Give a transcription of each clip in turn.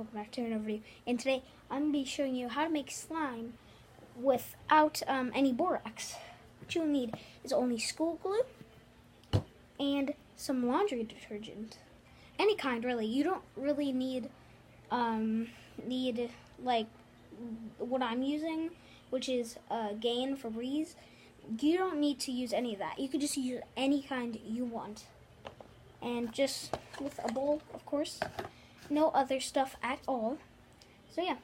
welcome back to another video. And today I'm going to be showing you how to make slime without any borax. What you'll need is only school glue and some laundry detergent. Any kind, really. You don't really need like what I'm using, which is Gain Febreze. You don't need to use any of that. You could just use any kind you want. And just with a bowl, of course. No other stuff at all. So yeah,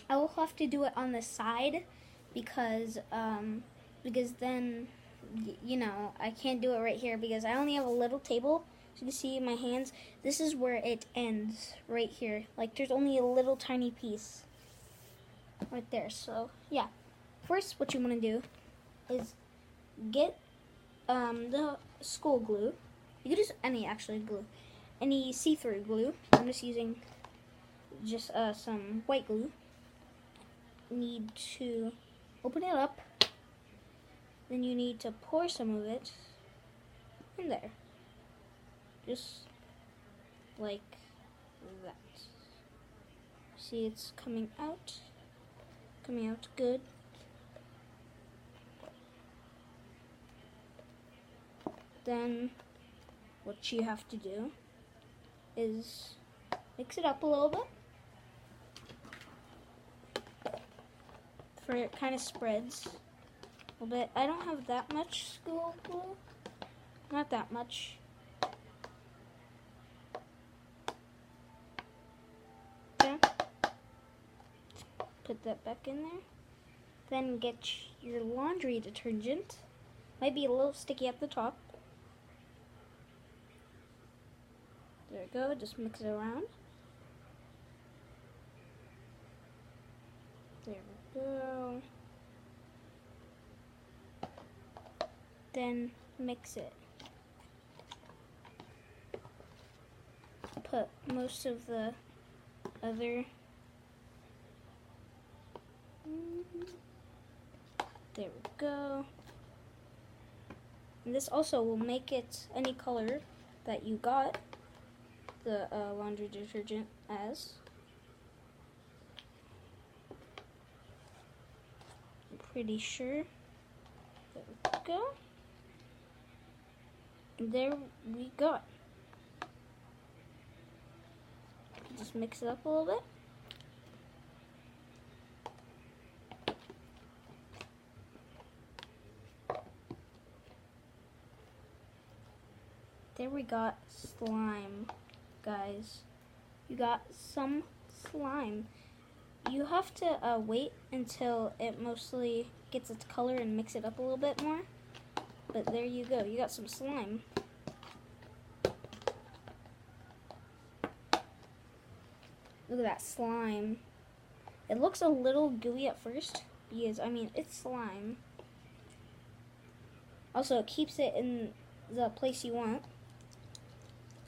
I will have to do it on the side because then, you know, I can't do it right here because I only have a little table. So you can see my hands. This is where it ends, right here. Like there's only a little tiny piece right there. So yeah, first what you want to do is get the school glue. You could use any actually glue. Any see-through glue. I'm just using some white glue. Need to open it up. Then you need to pour some of it in there. Just like that. See, it's coming out. Coming out good. Then what you have to do is mix it up a little bit for it kind of spreads a little bit. I don't have that much school glue, not that much. Okay. Put that back in there. Then get your laundry detergent. Might be a little sticky at the top. There we go, just mix it around. There we go. Then mix it. Put most of the other. There we go. And this also will make it any color that you got the laundry detergent as. I'm pretty sure. There we go. And there we go. Just mix it up a little bit. There we got slime. Guys, you got some slime. You have to wait until it mostly gets its color and mix it up a little bit more. But there you go. You got some slime. Look at that slime. It looks a little gooey at first because, I mean, it's slime. Also, it keeps it in the place you want.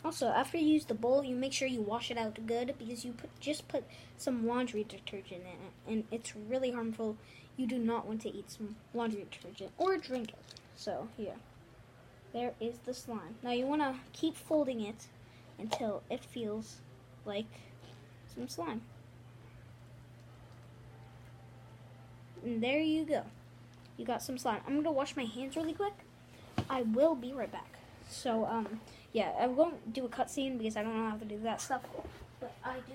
Also, after you use the bowl, you make sure you wash it out good because you just put some laundry detergent in it, and it's really harmful. You do not want to eat some laundry detergent or drink it. So, here. There is the slime. Now, you want to keep folding it until it feels like some slime. And there you go. You got some slime. I'm going to wash my hands really quick. I will be right back. So, yeah, I won't do a cutscene because I don't know how to do that stuff, but I do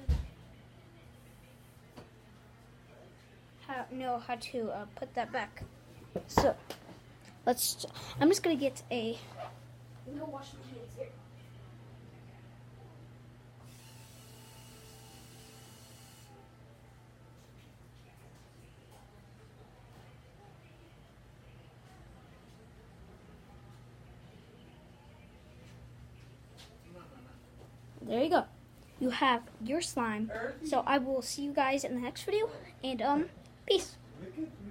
know how to put that back. So, I'm just gonna get I'm gonna wash my hands here. There you go. You have your slime. So I will see you guys in the next video. And peace.